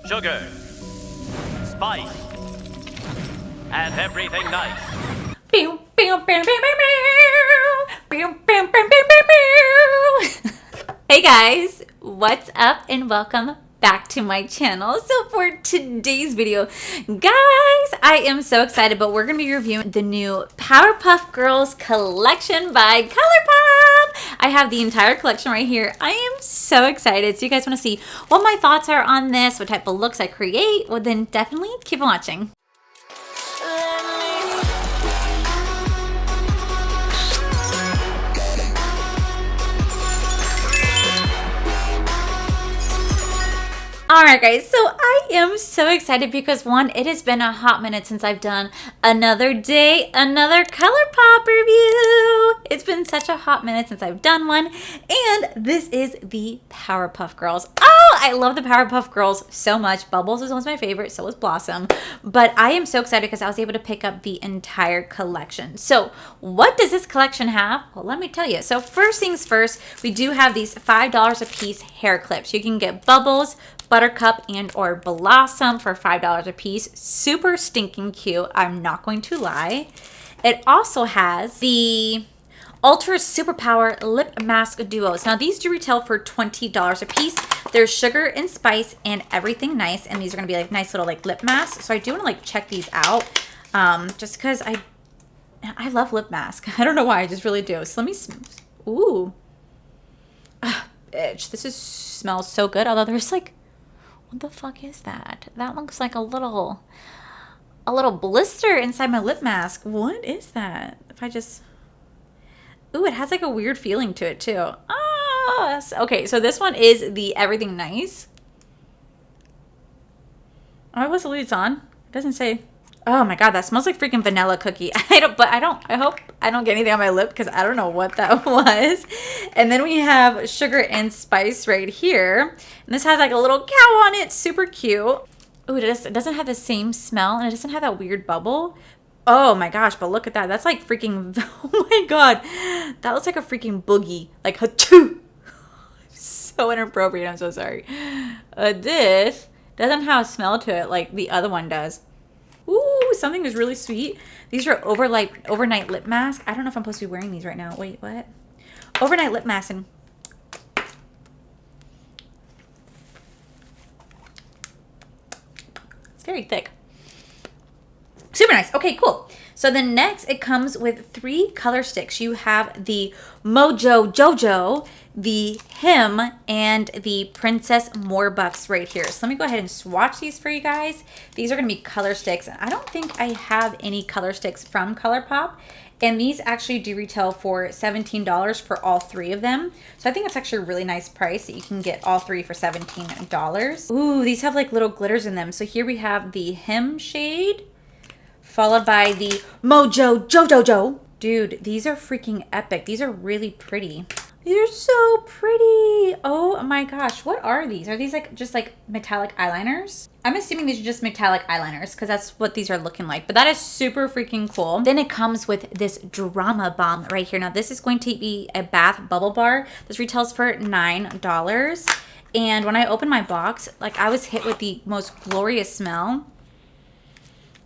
sugar, spice, and everything nice. Pew, pew, pew, pew, pew, pew, pew, pew, pew, pew, pew. Hey guys, what's up and welcome back to my channel. So for today's video, guys, I am so excited, but we're going to be reviewing the new Powerpuff Girls collection by Colourpop. I have the entire collection right here. I am so excited. So you guys want to see what my thoughts are on this, what type of looks I create, well then definitely keep on watching. Alright guys, so I am so excited because one, it has been a hot minute since I've done another day, another Colourpop review. It's been such a hot minute since I've done one, and this is the Powerpuff Girls. Oh, I love the Powerpuff Girls so much. Bubbles is one of my favorites, so is Blossom. But I am so excited because I was able to pick up the entire collection. So what does this collection have? Well, let me tell you. So first things first, we do have these $5 a piece hair clips. You can get Bubbles, Buttercup, and or Blossom for $5 a piece. Super stinking cute, I'm not going to lie. It also has the Ultra Superpower Lip Mask Duos. Now these do retail for $20 a piece. There's sugar and spice and everything nice, and these are gonna be like nice little like lip masks. So I do want to like check these out, just because I love lip mask. I don't know why, I just really do. So let me, ooh, bitch, this smells so good. Although there's like, what the fuck is that? That looks like a little blister inside my lip mask. What is that? If I just, ooh, it has like a weird feeling to it too. Ah, okay, so this one is the Everything Nice. Oh, what's the leads on? It doesn't say. Oh my god, that smells like freaking vanilla cookie. I hope I don't get anything on my lip because I don't know what that was. And then we have sugar and spice right here. And this has like a little cow on it, super cute. Ooh, it doesn't have the same smell, and it doesn't have that weird bubble. Oh my gosh, but look at that. That's like freaking, oh my god. That looks like a freaking boogie. Like, ha-choo. So inappropriate, I'm so sorry. This doesn't have a smell to it like the other one does. Ooh, something is really sweet. These are overnight lip mask. I don't know if I'm supposed to be wearing these right now. Wait, what? Overnight lip mask. And it's very thick. Super nice. Okay, cool. So then next, it comes with 3 color sticks. You have the Mojo Jojo, the Him, and the Princess Morbucks right here. So let me go ahead and swatch these for you guys. These are going to be color sticks. I don't think I have any color sticks from Colourpop. And these actually do retail for $17 for all 3 of them. So I think it's actually a really nice price that you can get all 3 for $17. Ooh, these have like little glitters in them. So here we have the Him shade, followed by the Mojo Jojo. Dude, these are freaking epic. These are really pretty. These are so pretty. Oh my gosh, what are these? Are these like just like metallic eyeliners? I'm assuming these are just metallic eyeliners because that's what these are looking like. But that is super freaking cool. Then it comes with this Drama Bomb right here. Now this is going to be a bath bubble bar. This retails for $9. And when I opened my box, like I was hit with the most glorious smell.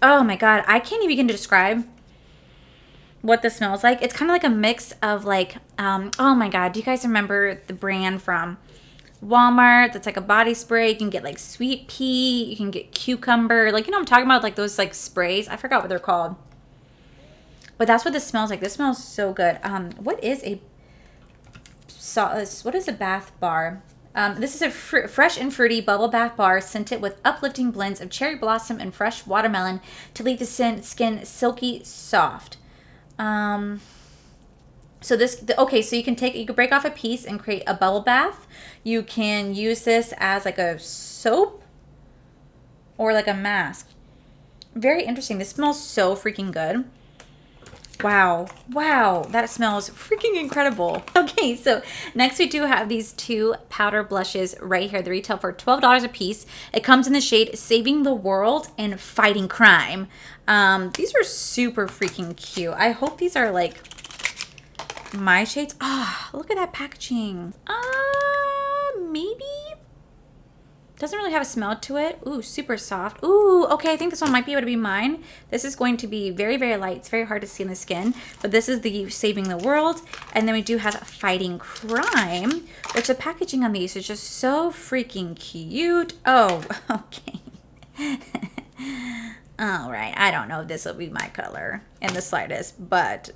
Oh my god, I can't even begin to describe what this smells like. It's kind of like a mix of like, oh my god, do you guys remember the brand from Walmart that's like a body spray? You can get like sweet pea, you can get cucumber, like, you know what I'm talking about, like those like sprays. I forgot what they're called. But that's what this smells like. This smells so good. What is a bath bar? This is a fresh and fruity bubble bath bar scented with uplifting blends of cherry blossom and fresh watermelon to leave the skin silky soft. So you can break off a piece and create a bubble bath. You can use this as like a soap or like a mask. Very interesting. This smells so freaking good. Wow, that smells freaking incredible. Okay, so next we do have these 2 powder blushes right here. They retail for $12 a piece. It comes in the shade Saving the World and Fighting Crime. These are super freaking cute. I hope these are like my shades. Ah, look at that packaging. Maybe Doesn't really have a smell to it. Ooh, super soft. Ooh, okay, I think this one might be able to be mine. This is going to be very, very light. It's very hard to see in the skin, but this is the Saving the World. And then we do have Fighting Crime, which the packaging on these is just so freaking cute. Oh, okay. All right, I don't know if this will be my color in the slightest, but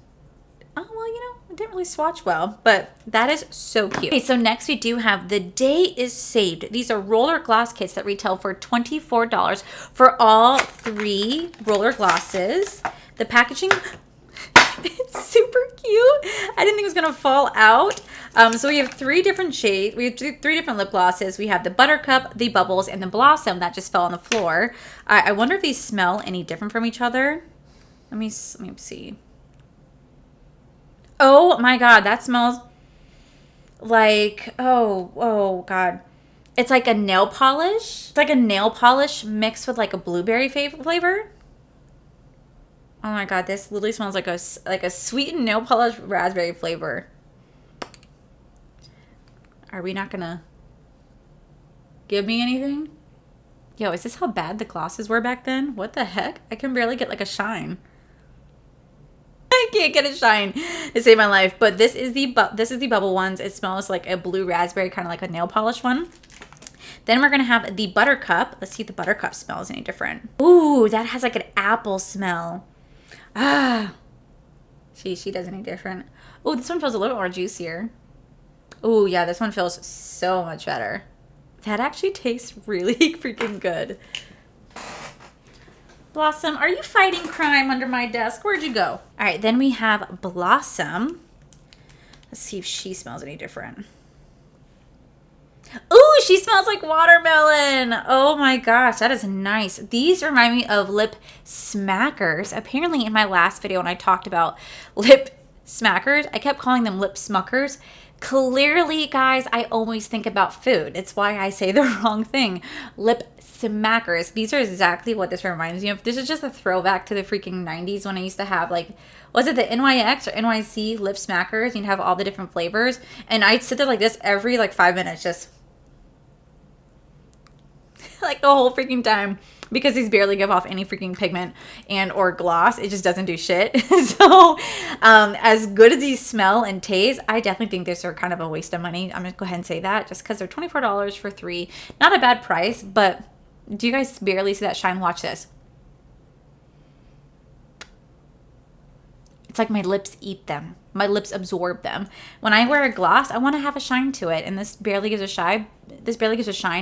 oh, well, you know, it didn't really swatch well, but that is so cute. Okay, so next we do have The Day is Saved. These are roller gloss kits that retail for $24 for all 3 roller glosses. The packaging is super cute. I didn't think it was gonna fall out. So we have 3 different shades. We have 3 different lip glosses. We have the Buttercup, the Bubbles, and the Blossom that just fell on the floor. I wonder if these smell any different from each other. Let me see. Oh my God, that smells like, oh God. It's like a nail polish. It's like a nail polish mixed with like a blueberry flavor. Oh my God, this literally smells like a sweetened nail polish raspberry flavor. Are we not gonna give me anything? Yo, is this how bad the glosses were back then? What the heck? I can barely get like a shine. I can't get a shine to save my life, but this is the bubble ones. It smells like a blue raspberry, kind of like a nail polish one. Then we're gonna have the Buttercup. Let's see if the Buttercup smells any different. Ooh, that has like an apple smell. Ah, she does any different. Oh, this one feels a little more juicier. Oh yeah, this one feels so much better. That actually tastes really freaking good. Blossom, are you fighting crime under my desk? Where'd you go? All right, then we have Blossom. Let's see if she smells any different. Ooh, she smells like watermelon. Oh my gosh, that is nice. These remind me of lip smackers. Apparently in my last video when I talked about lip smackers, I kept calling them lip smuckers. Clearly, guys, I always think about food. It's why I say the wrong thing. Lip smackers. These are exactly what this reminds me of. This is just a throwback to the freaking 90s when I used to have, like, was it the NYX or NYC lip smackers? You'd have all the different flavors. And I'd sit there like this every, like, 5 minutes, just like the whole freaking time, because these barely give off any freaking pigment and or gloss. It just doesn't do shit. So as good as these smell and taste, I definitely think these are kind of a waste of money. I'm gonna go ahead and say that just because they're $24 for 3. Not a bad price, but do you guys barely see that shine? Watch this. It's like my lips eat them. My lips absorb them. When I wear a gloss, I want to have a shine to it, and this barely gives a shine.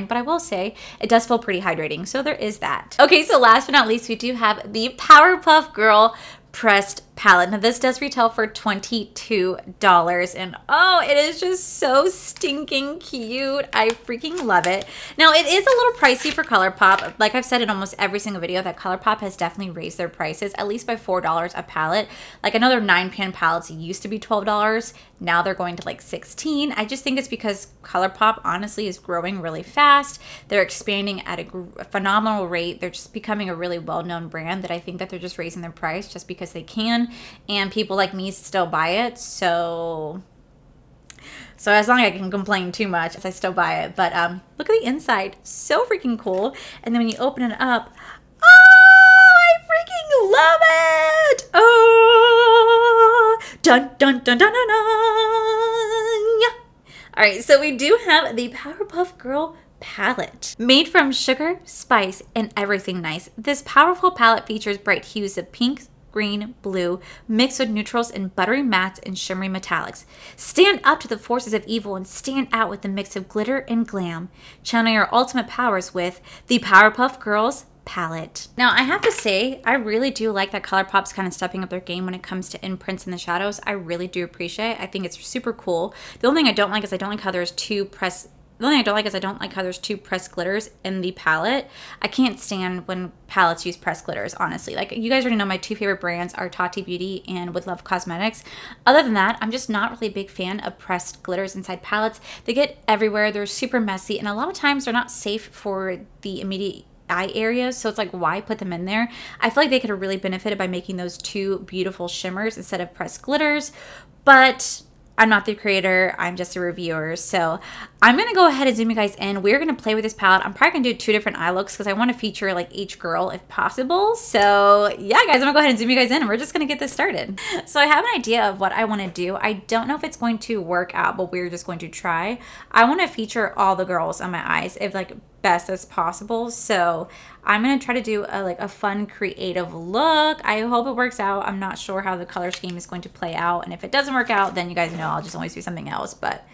But I will say it does feel pretty hydrating, so there is that. Okay, so last but not least, we do have the Powerpuff Girl pressed palette. Now this does retail for $22, and oh, it is just so stinking cute. I freaking love it. Now it is a little pricey for Colourpop. Like I've said in almost every single video, that Colourpop has definitely raised their prices at least by $4 a palette. Like I know their 9-pan palettes used to be $12. Now they're going to like $16. I just think it's because Colourpop honestly is growing really fast. They're expanding at a phenomenal rate. They're just becoming a really well-known brand that I think that they're just raising their price just because they can, and people like me still buy it. So as long as I can complain too much, I still buy it. But look at the inside, so freaking cool. And then when you open it up, oh, I freaking love it. Oh, dun dun dun dun dun dun. All right, so we do have the Powerpuff Girl palette. Made from sugar, spice, and everything nice, this powerful palette features bright hues of pink, green, blue, mixed with neutrals and buttery mattes and shimmery metallics. Stand up to the forces of evil and stand out with the mix of glitter and glam. Channel your ultimate powers with the Powerpuff Girls palette. Now, I have to say, I really do like that Colourpop's kind of stepping up their game when it comes to imprints in the shadows. I really do appreciate it. I think it's super cool. The only thing I don't like is I don't like how there's two pressed glitters in the palette. I can't stand when palettes use pressed glitters, honestly. Like, you guys already know my 2 favorite brands are Tati Beauty and With Love Cosmetics. Other than that, I'm just not really a big fan of pressed glitters inside palettes. They get everywhere, they're super messy, and a lot of times they're not safe for the immediate eye areas, so it's like, why put them in there? I feel like they could have really benefited by making those 2 beautiful shimmers instead of pressed glitters, but I'm not the creator. I'm just a reviewer. So I'm going to go ahead and zoom you guys in. We're going to play with this palette. I'm probably going to do 2 different eye looks because I want to feature like each girl if possible. So yeah, guys, I'm going to go ahead and zoom you guys in and we're just going to get this started. So I have an idea of what I want to do. I don't know if it's going to work out, but we're just going to try. I want to feature all the girls on my eyes if like best as possible. So I'm going to try to do a fun creative look. I hope it works out. I'm not sure how the color scheme is going to play out. And if it doesn't work out, then you guys know I'll just always do something else. But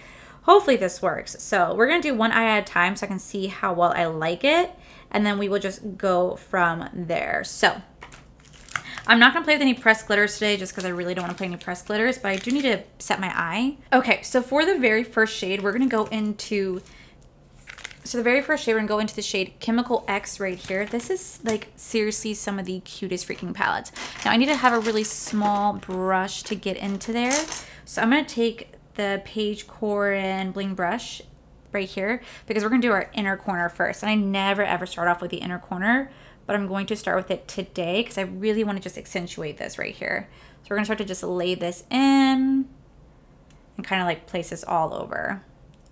hopefully this works. So we're going to do one eye at a time so I can see how well I like it. And then we will just go from there. So I'm not going to play with any pressed glitters today just because I really don't want to play any pressed glitters. But I do need to set my eye. Okay, so for the very first shade, we're going to go into... So the very first shade, we're going to go into the shade Chemical X right here. This is like seriously some of the cutest freaking palettes. Now I need to have a really small brush to get into there. So I'm going to take the Page Corin Bling brush right here because we're going to do our inner corner first. And I never ever start off with the inner corner, but I'm going to start with it today because I really want to just accentuate this right here. So we're going to start to just lay this in and kind of like place this all over.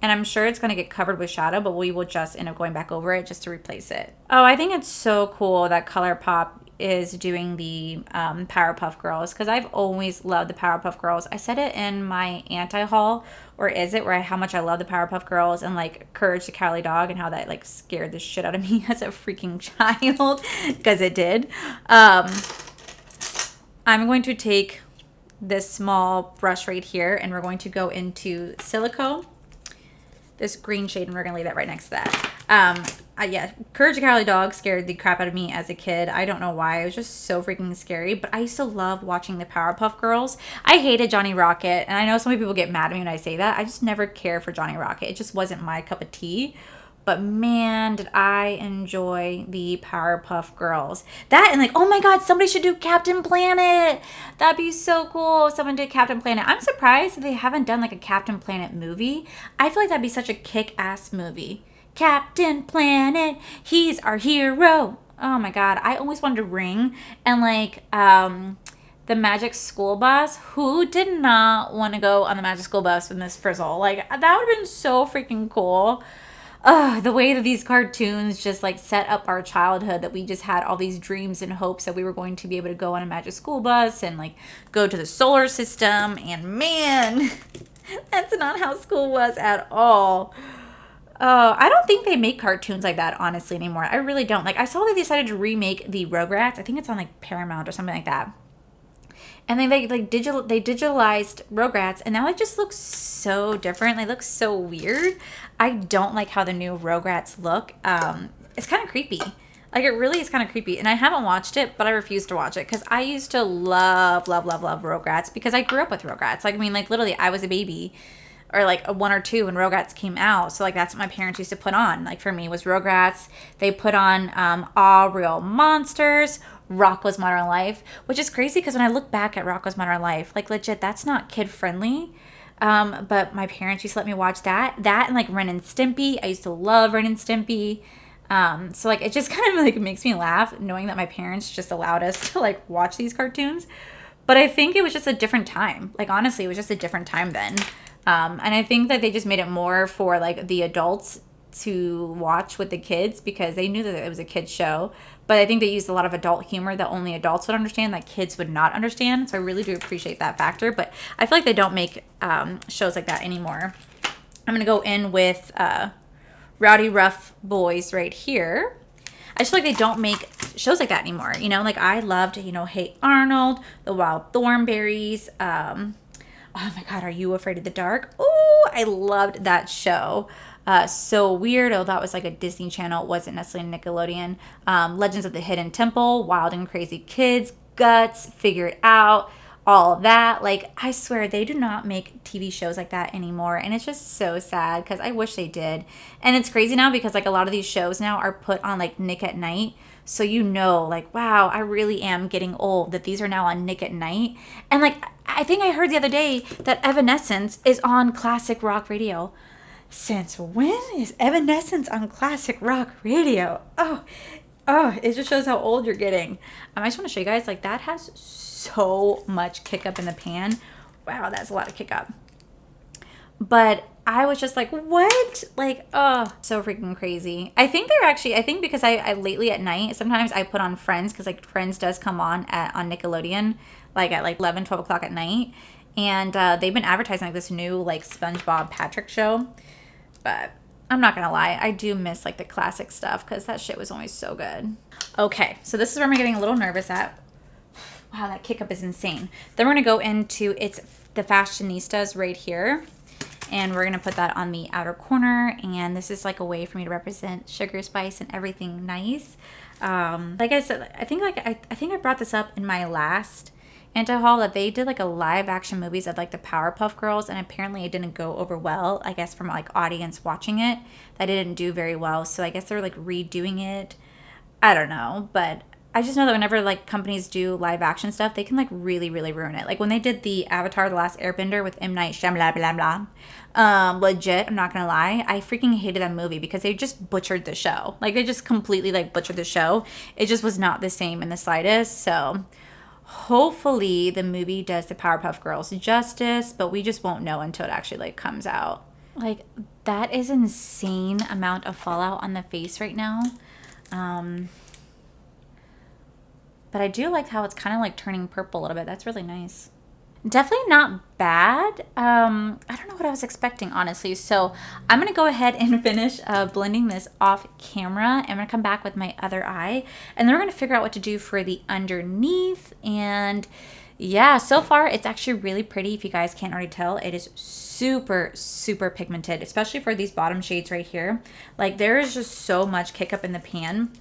And I'm sure it's going to get covered with shadow, but we will just end up going back over it just to replace it. Oh, I think it's so cool that Colourpop is doing the Powerpuff Girls because I've always loved the Powerpuff Girls. I said it in my anti-haul, or is it, where how much I love the Powerpuff Girls and like Courage the Cowardly Dog and how that like scared the shit out of me as a freaking child because it did. I'm going to take this small brush right here and we're going to go into Silico. This green shade, and we're gonna lay that right next to that. Yeah, Courage the Cowardly Dog scared the crap out of me as a kid. I don't know why. It was just so freaking scary, but I used to love watching the Powerpuff Girls. I hated Johnny Rocket, and I know so many people get mad at me when I say that. I just never cared for Johnny Rocket. It just wasn't my cup of tea. But man, did I enjoy the Powerpuff Girls. That and like, oh my God, somebody should do Captain Planet. That'd be so cool if someone did Captain Planet. I'm surprised that they haven't done like a Captain Planet movie. I feel like that'd be such a kick-ass movie. Captain Planet, he's our hero. Oh my God, I always wanted to ring and like the Magic School Bus. Who did not want to go on the Magic School Bus with Miss Frizzle? Like that would have been so freaking cool. The way that these cartoons just like set up our childhood, that we just had all these dreams and hopes that we were going to be able to go on a Magic School Bus and like go to the solar system. And man, that's not how school was at all. I don't think they make cartoons like that honestly anymore. I really don't. Like I saw they decided to remake the Rugrats. I think it's on like Paramount or something like that. And then they digitalized Rugrats, and now it just looks so different. They look so weird. I don't like how the new Rugrats look. It's kind of creepy. Like it really is kind of creepy. And I haven't watched it, but I refuse to watch it because I used to love Rugrats because I grew up with Rugrats. Like I mean, like literally, I was a baby, or like a 1 or 2 when Rugrats came out. So like that's what my parents used to put on. Like for me was Rugrats. They put on All Real Monsters, Rocko's Modern Life, which is crazy because when I look back at Rocko's Modern Life, like legit, that's not kid friendly. But my parents used to let me watch that and like Ren and Stimpy. I used to love Ren and Stimpy. So like it just kind of like makes me laugh knowing that my parents just allowed us to like watch these cartoons. But I think it was just a different time. Like honestly, it was just a different time then. And I think that they just made it more for like the adults to watch with the kids because they knew that it was a kid's show. But I think they used a lot of adult humor that only adults would understand, that kids would not understand. So I really do appreciate that factor. But I feel like they don't make shows like that anymore. I'm going to go in with Rowdy Rough Boys right here. I just feel like they don't make shows like that anymore. You know, like I loved, you know, Hey Arnold, The Wild Thornberrys. Oh my God, Are You Afraid of the Dark? Oh, I loved that show. So Weird. Oh, that was like a Disney Channel. It wasn't necessarily Nickelodeon. Legends of the Hidden Temple, Wild and Crazy Kids, Guts, Figure It Out, all of that. Like, I swear they do not make TV shows like that anymore. And it's just so sad because I wish they did. And it's crazy now because like a lot of these shows now are put on like Nick at Night. So you know, like, wow, I really am getting old that these are now on Nick at Night. And like, I think I heard the other day that Evanescence is on classic rock radio. Since when is Evanescence on classic rock radio? Oh, it just shows how old you're getting. I just want to show you guys, like, that has so much kick up in the pan. Wow, that's a lot of kick up. But I was just like, what? Like, oh, so freaking crazy. I think they're actually, I think because I lately at night, sometimes I put on Friends, because like Friends does come on on Nickelodeon, like at like 11, 12 o'clock at night. And they've been advertising like this new like SpongeBob Patrick show. But I'm not gonna lie, I do miss like the classic stuff, because that shit was always so good. Okay, so this is where I'm getting a little nervous at. Wow, that kick up is insane. Then we're gonna go into the Fashionistas right here. And we're going to put that on the outer corner. And this is like a way for me to represent sugar, spice, and everything nice. Like I said, I think I brought this up in my last anti-haul, that they did like a live action movies of like the Powerpuff Girls. And apparently it didn't go over well, I guess, from like audience watching it. That it didn't do very well. So I guess they're like redoing it. I don't know. But I just know that whenever like companies do live action stuff, they can like really, really ruin it. Like when they did the Avatar: The Last Airbender with M. Night Shyamalan, legit, I'm not gonna lie, I freaking hated that movie because they just butchered the show. Like they just completely like butchered the show. It just was not the same in the slightest. So hopefully the movie does the Powerpuff Girls justice, but we just won't know until it actually like comes out. Like that is insane amount of fallout on the face right now. But I do like how it's kind of like turning purple a little bit. That's really nice. Definitely not bad. I don't know what I was expecting, honestly. So I'm going to go ahead and finish blending this off camera. I'm going to come back with my other eye. And then we're going to figure out what to do for the underneath. And yeah, so far it's actually really pretty. If you guys can't already tell, it is super, super pigmented, especially for these bottom shades right here. Like there is just so much kick up in the pan.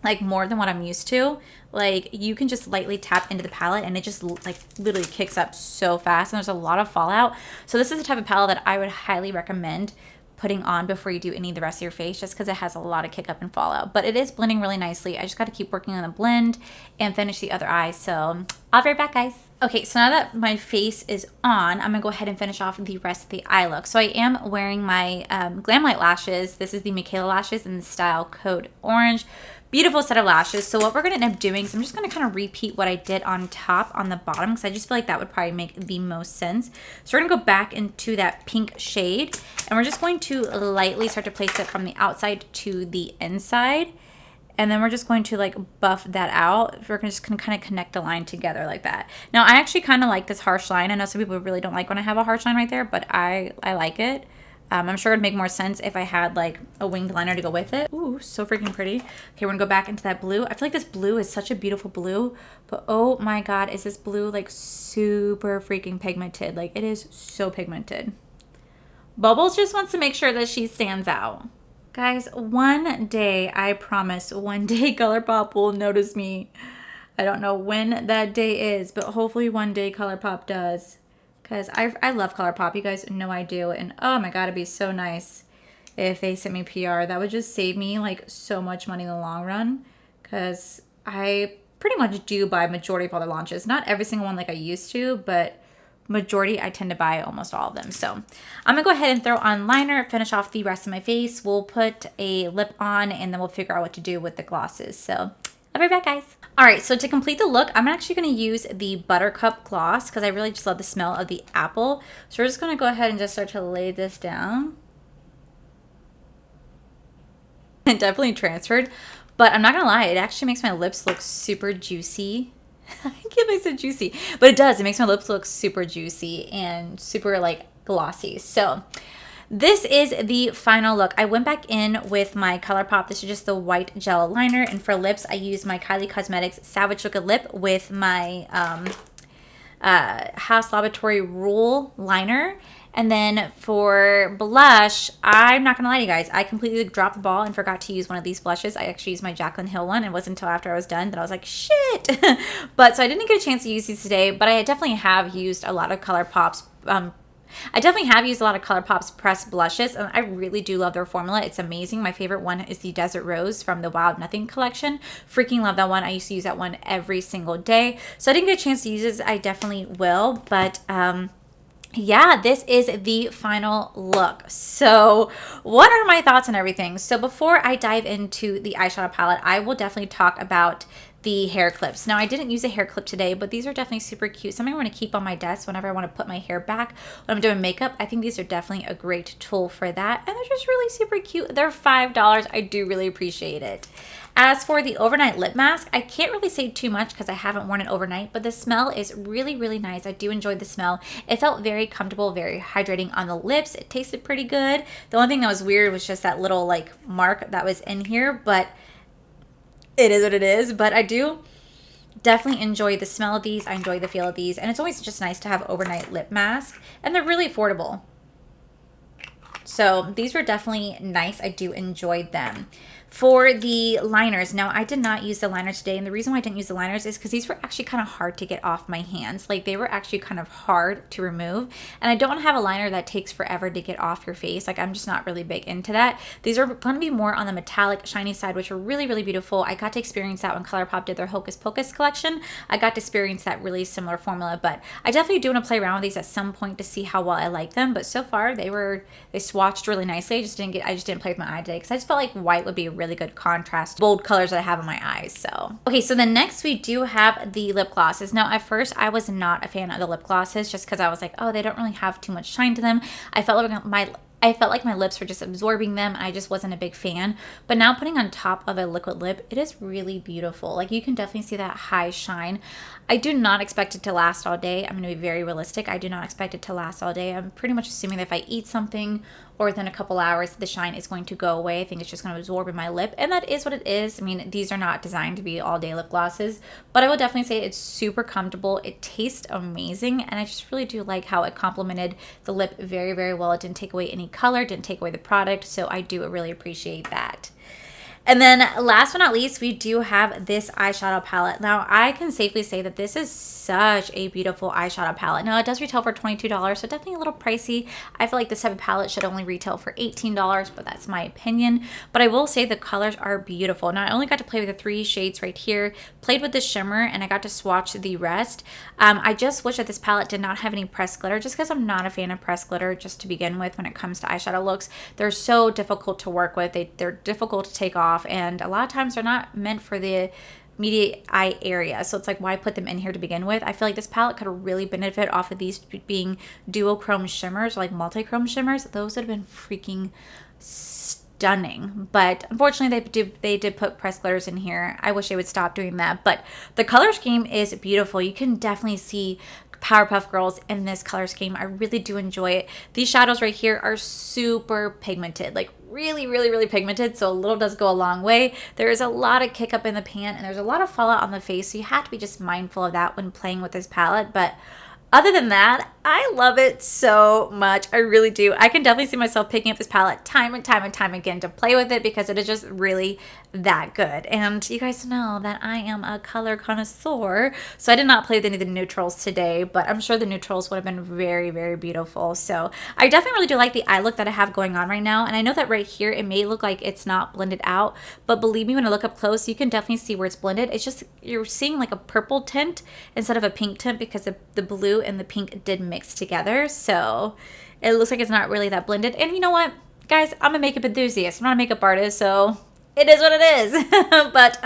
Like more than what I'm used to. Like you can just lightly tap into the palette and it just like literally kicks up so fast, and there's a lot of fallout. So this is the type of palette that I would highly recommend putting on before you do any of the rest of your face, just because it has a lot of kick up and fallout. But it is blending really nicely. I just got to keep working on the blend and finish the other eye. So I'll be right back, guys. Okay, so now that my face is on, I'm gonna go ahead and finish off the rest of the eye look. So I am wearing my Glam Light lashes. This is the Michaela lashes in the style Code Orange. Beautiful set of lashes. So what we're going to end up doing is I'm just going to kind of repeat what I did on top on the bottom, because I just feel like that would probably make the most sense. So we're going to go back into that pink shade, and we're just going to lightly start to place it from the outside to the inside. And then we're just going to like buff that out. We're just going to kind of connect the line together like that. Now I actually kind of like this harsh line. I know some people really don't like when I have a harsh line right there, but I like it. I'm sure it'd make more sense if I had like a winged liner to go with it. Ooh, so freaking pretty. Okay, we're gonna go back into that blue. I feel like this blue is such a beautiful blue, but oh my God, is this blue like super freaking pigmented? Like it is so pigmented. Bubbles just wants to make sure that she stands out. Guys, one day, I promise, one day Colourpop will notice me. I don't know when that day is, but hopefully one day Colourpop does. Because I love Colourpop. You guys know I do. And oh my God, it'd be so nice if they sent me PR. That would just save me like so much money in the long run. Because I pretty much do buy majority of all their launches. Not every single one like I used to, but majority I tend to buy almost all of them. So I'm going to go ahead and throw on liner, finish off the rest of my face. We'll put a lip on, and then we'll figure out what to do with the glosses. So I'll be right back, guys. All right, so to complete the look, I'm actually going to use the Buttercup gloss because I really just love the smell of the apple. So we're just going to go ahead and just start to lay this down. It definitely transferred, but I'm not going to lie, it actually makes my lips look super juicy. I can't make it juicy, but it does. It makes my lips look super juicy and super like glossy. So this is the final look. I went back in with my Colourpop. This is just the white gel liner. And for lips, I used my Kylie Cosmetics Savage Look Lip with my House Laboratory Rule liner. And then for blush, I'm not going to lie to you guys. I completely dropped the ball and forgot to use one of these blushes. I actually used my Jaclyn Hill one. It wasn't until after I was done that I was like, shit. But so I didn't get a chance to use these today. But I definitely have used a lot of Colourpop's pressed blushes, and I really do love their formula. It's amazing. My favorite one is the Desert Rose from the Wild Nothing collection. Freaking love that one. I used to use that one every single day. So I didn't get a chance to use this. I definitely will, but yeah, this is the final look. So what are my thoughts on everything? So before I dive into the eyeshadow palette, I will definitely talk about the hair clips. Now, I didn't use a hair clip today, but these are definitely super cute. Something I want to keep on my desk whenever I want to put my hair back when I'm doing makeup. I think these are definitely a great tool for that. And they're just really super cute. They're $5. I do really appreciate it. As for the overnight lip mask, I can't really say too much because I haven't worn it overnight, but the smell is really, really nice. I do enjoy the smell. It felt very comfortable, very hydrating on the lips. It tasted pretty good. The only thing that was weird was just that little like mark that was in here, but it is what it is. But I do definitely enjoy the smell of these. I enjoy the feel of these, and it's always just nice to have overnight lip mask, and they're really affordable. So these were definitely nice. I do enjoy them. For the liners, now I did not use the liners today, and the reason why I didn't use the liners is because these were actually kind of hard to get off my hands. Like, they were actually kind of hard to remove, and I don't have a liner that takes forever to get off your face. Like, I'm just not really big into that. These are going to be more on the metallic, shiny side, which are really, really beautiful. I got to experience that when Colourpop did their Hocus Pocus collection. I got to experience that really similar formula, but I definitely do want to play around with these at some point to see how well I like them. But so far, they swatched really nicely. I just didn't play with my eye today because I just felt like white would be a really good contrast, bold colors that I have in my eyes. So okay, so the next we do have the lip glosses. Now at first I was not a fan of the lip glosses just because I was like, oh, they don't really have too much shine to them. I felt like my lips were just absorbing them, and I just wasn't a big fan. But now putting on top of a liquid lip, it is really beautiful. Like, you can definitely see that high shine. I do not expect it to last all day. I'm going to be very realistic. I do not expect it to last all day. I'm pretty much assuming that if I eat something or within a couple hours, the shine is going to go away. I think it's just going to absorb in my lip, and that is what it is. I mean, these are not designed to be all-day lip glosses, but I will definitely say it's super comfortable. It tastes amazing, and I just really do like how it complemented the lip very, very well. It didn't take away any color, didn't take away the product, so I do really appreciate that. And then last but not least, we do have this eyeshadow palette. Now, I can safely say that this is such a beautiful eyeshadow palette. Now, it does retail for $22, so definitely a little pricey. I feel like this type of palette should only retail for $18, but that's my opinion. But I will say the colors are beautiful. Now, I only got to play with the 3 shades right here, played with the shimmer, and I got to swatch the rest. I just wish that this palette did not have any pressed glitter, just because I'm not a fan of pressed glitter just to begin with when it comes to eyeshadow looks. They're so difficult to work with. They're difficult to take off, and a lot of times they're not meant for the immediate eye area, so it's like, why put them in here to begin with? I feel like this palette could really benefit off of these being duochrome shimmers or like multi-chrome shimmers. Those would have been freaking stunning, but unfortunately they did put pressed glitters in here. I wish they would stop doing that, but the color scheme is beautiful. You can definitely see Powerpuff Girls in this color scheme. I really do enjoy it. These shadows right here are super pigmented, like really, really, really pigmented, so a little does go a long way. There is a lot of kick up in the pan, and there's a lot of fallout on the face, so you have to be just mindful of that when playing with this palette. But other than that, I love it so much. I really do. I can definitely see myself picking up this palette time and time and time again to play with it because it is just really that good. And you guys know that I am a color connoisseur, so I did not play with any of the neutrals today, but I'm sure the neutrals would have been very, very beautiful. So I definitely really do like the eye look that I have going on right now. And I know that right here, it may look like it's not blended out, but believe me, when I look up close, you can definitely see where it's blended. It's just, you're seeing like a purple tint instead of a pink tint because the blue and the pink did mix together, so it looks like it's not really that blended. And you know what, guys, I'm a makeup enthusiast, I'm not a makeup artist, so it is what it is. But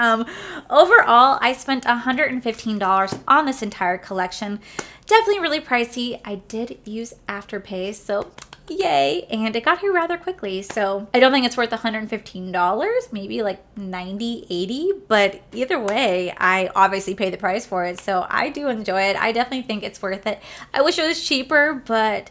overall, I spent $115 on this entire collection. Definitely really pricey. I did use Afterpay, so yay, and it got here rather quickly, so I don't think it's worth $115, maybe like $90, $80, but either way, I obviously paid the price for it, so I do enjoy it. I definitely think it's worth it. I wish it was cheaper, but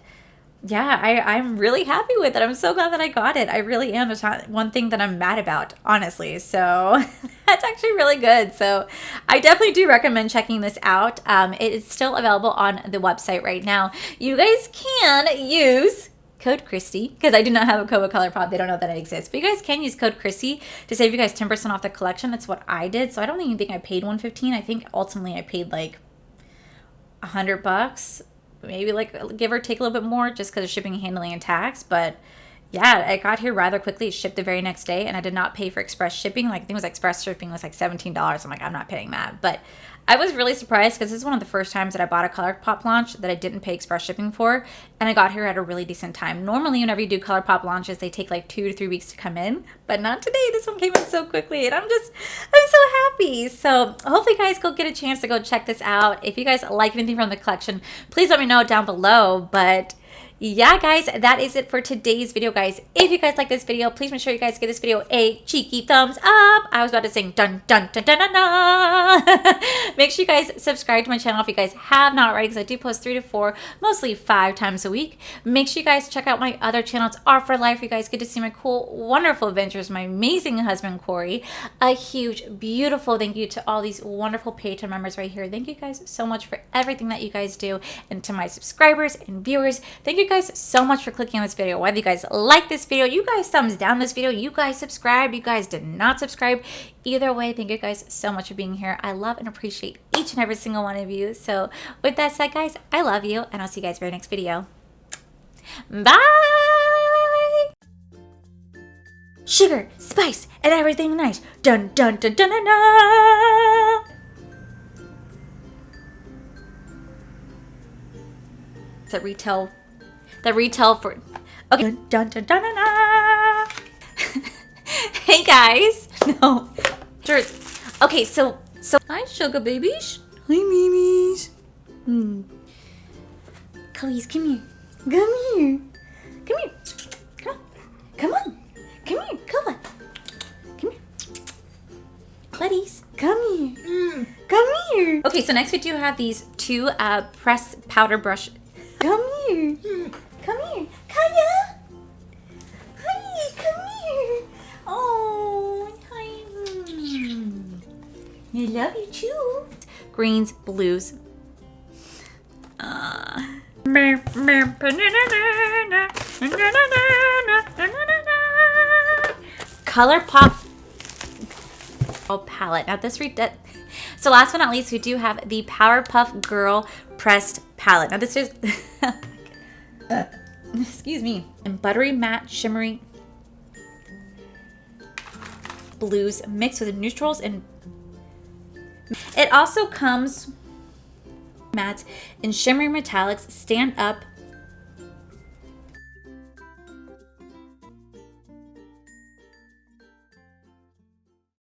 yeah, I'm really happy with it. I'm so glad that I got it. I really am. There's not one thing that I'm mad about, honestly. So that's actually really good. So I definitely do recommend checking this out. It is still available on the website right now. You guys can use code Christy, because I do not have a code with Colourpop. They don't know that it exists. But you guys can use code Christy to save you guys 10% off the collection. That's what I did. So I don't even think I paid $115. I think ultimately I paid like $100, maybe like give or take a little bit more just because of shipping, handling, and tax. But yeah, it got here rather quickly. It shipped the very next day, and I did not pay for express shipping. Like, I think it was express shipping was like $17. I'm like, I'm not paying that. But I was really surprised because this is one of the first times that I bought a Colourpop launch that I didn't pay express shipping for, and I got here at a really decent time. Normally, whenever you do Colourpop launches, they take like 2 to 3 weeks to come in, but not today. This one came in so quickly, and I'm so happy. So hopefully you guys go get a chance to go check this out. If you guys like anything from the collection, please let me know down below. But yeah, guys, that is it for today's video, guys. If you guys like this video, please make sure you guys give this video a cheeky thumbs up. I was about to sing dun dun dun dun dun dun. Make sure you guys subscribe to my channel if you guys have not already, because I do post 3 to 4, mostly 5 times a week. Make sure you guys check out my other channels, Art for Life. You guys get to see my cool, wonderful adventures, my amazing husband, Corey. A huge, beautiful thank you to all these wonderful Patreon members right here. Thank you guys so much for everything that you guys do. And to my subscribers and viewers, thank you guys so much for clicking on this video. Whether you guys like this video, you guys thumbs down this video, you guys subscribe, you guys did not subscribe, either way, thank you guys so much for being here. I love and appreciate each and every single one of you. So with that said, guys, I love you, and I'll see you guys very next video. Bye. Sugar, spice, and everything nice. Dun dun dun dun dun dun. That retail for okay. Dun, dun, dun, dun, dun, dun. Hey guys. No. Sure. Okay, so hi sugar babies. Hi babies. Please come here. Come here. Come here. Come on. Come on. Come here. Come on. Come here. Buddies. Come here. Come here. Okay, so next we do have these 2 pressed powder brush. Come here. Come here. Kaya. Hi, come here. Oh, hi. I love you too. Greens, blues. Colourpop palette. Now this so last but not least, we do have the Powerpuff Girl pressed palette. Now this is excuse me, and buttery matte shimmery blues mixed with neutrals, and it also comes matte and shimmery metallics, stand up